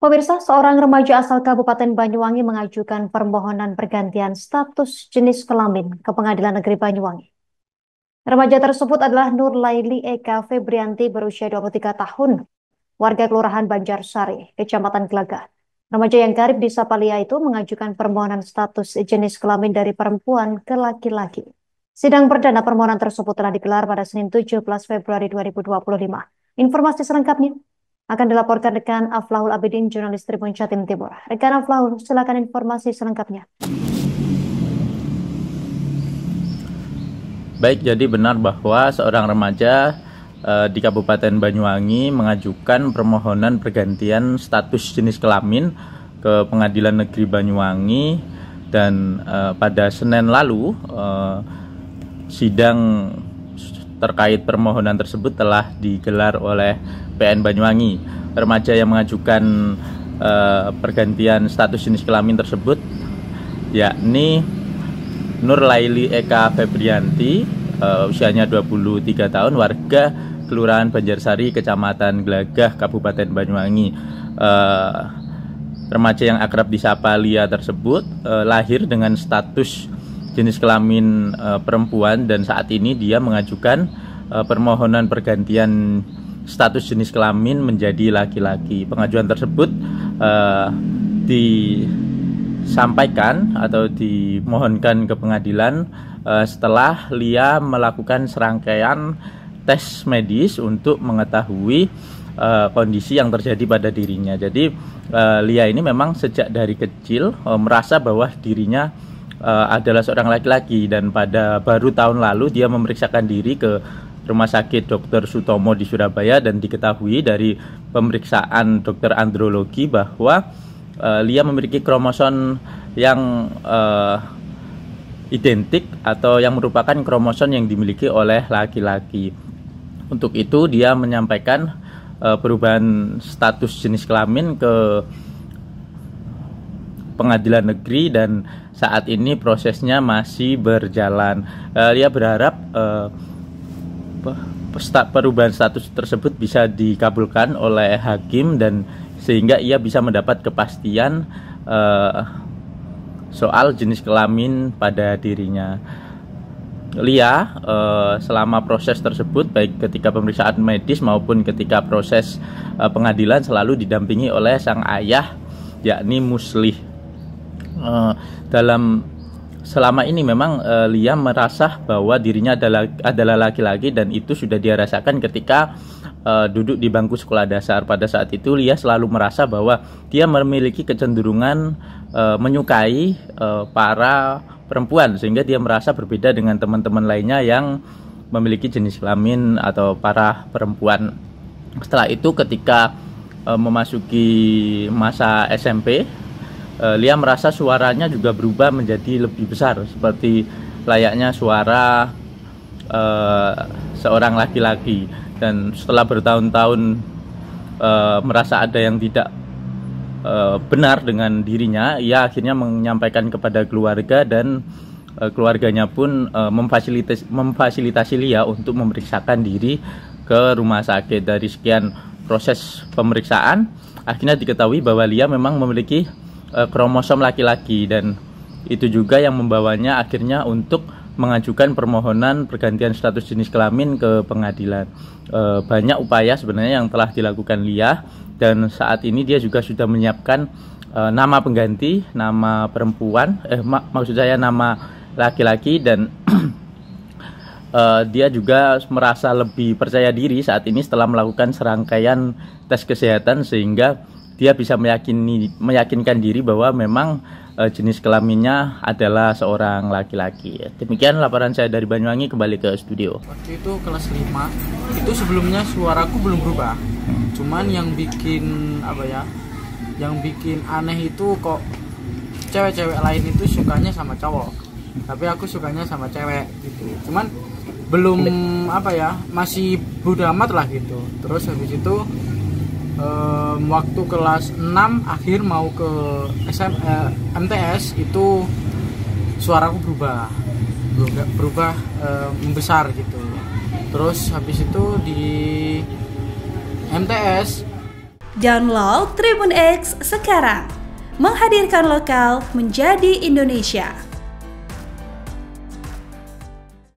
Pemirsa, seorang remaja asal Kabupaten Banyuwangi mengajukan permohonan pergantian status jenis kelamin ke Pengadilan Negeri Banyuwangi. Remaja tersebut adalah Nur Laili Eka Febrianti berusia 23 tahun, warga Kelurahan Banjarsari, Kecamatan Gelagah. Remaja yang karib di Sapalia itu mengajukan permohonan status jenis kelamin dari perempuan ke laki-laki. Sidang perdana permohonan tersebut telah digelar pada Senin 17 Februari 2025. Informasi selengkapnya akan dilaporkan rekan Aflahul Abidin, jurnalis Tribun Jatim Timur. Rekan Aflahul, silakan informasi selengkapnya. Baik, jadi benar bahwa seorang remaja di Kabupaten Banyuwangi mengajukan permohonan pergantian status jenis kelamin ke Pengadilan Negeri Banyuwangi dan pada Senin lalu sidang terkait permohonan tersebut telah digelar oleh PN Banyuwangi. Remaja yang mengajukan pergantian status jenis kelamin tersebut yakni Nur Laili Eka Febrianti, usianya 23 tahun, warga Kelurahan Banjarsari, Kecamatan Gelagah, Kabupaten Banyuwangi. Remaja yang akrab disapa Lia tersebut lahir dengan status jenis kelamin perempuan dan saat ini dia mengajukan permohonan pergantian status jenis kelamin menjadi laki-laki. Pengajuan tersebut disampaikan atau dimohonkan ke pengadilan setelah Lia melakukan serangkaian tes medis untuk mengetahui kondisi yang terjadi pada dirinya. Jadi Lia ini memang sejak dari kecil merasa bahwa dirinya adalah seorang laki-laki dan pada baru tahun lalu dia memeriksakan diri ke Rumah Sakit Dr. Sutomo di Surabaya dan diketahui dari pemeriksaan dokter andrologi bahwa Lia memiliki kromosom yang identik atau yang merupakan kromosom yang dimiliki oleh laki-laki. Untuk itu dia menyampaikan perubahan status jenis kelamin ke Pengadilan Negeri dan saat ini prosesnya masih berjalan. Lia berharap perubahan status tersebut bisa dikabulkan oleh hakim dan sehingga ia bisa mendapat kepastian soal jenis kelamin pada dirinya. Lia selama proses tersebut baik ketika pemeriksaan medis maupun ketika proses pengadilan selalu didampingi oleh sang ayah yakni Muslih. Selama ini memang Lia merasa bahwa dirinya adalah laki-laki dan itu sudah dia rasakan ketika duduk di bangku sekolah dasar. Pada saat itu Lia selalu merasa bahwa dia memiliki kecenderungan menyukai para perempuan sehingga dia merasa berbeda dengan teman-teman lainnya yang memiliki jenis kelamin atau para perempuan. Setelah itu ketika memasuki masa SMP, Lia merasa suaranya juga berubah menjadi lebih besar seperti layaknya suara seorang laki-laki. Dan setelah bertahun-tahun merasa ada yang tidak benar dengan dirinya, ia akhirnya menyampaikan kepada keluarga dan keluarganya pun memfasilitasi Lia untuk memeriksakan diri ke rumah sakit. Dari sekian proses pemeriksaan akhirnya diketahui bahwa Lia memang memiliki kromosom laki-laki dan itu juga yang membawanya akhirnya untuk mengajukan permohonan pergantian status jenis kelamin ke pengadilan. Banyak upaya sebenarnya yang telah dilakukan Lia dan saat ini dia juga sudah menyiapkan nama pengganti, nama perempuan, maksud saya nama laki-laki dan dia juga merasa lebih percaya diri saat ini setelah melakukan serangkaian tes kesehatan sehingga dia bisa meyakinkan diri bahwa memang jenis kelaminnya adalah seorang laki-laki. Demikian laporan saya dari Banyuwangi, kembali ke studio. Waktu itu kelas 5, itu sebelumnya suaraku belum berubah. Cuman yang bikin yang bikin aneh itu kok cewek-cewek lain itu sukanya sama cowok. Tapi aku sukanya sama cewek gitu. Cuman belum masih bodo amat lah gitu. Terus habis itu waktu kelas 6 akhir mau ke MTS itu suaraku berubah membesar gitu. Terus habis itu di MTS Download Tribun X sekarang. Menghadirkan lokal menjadi Indonesia.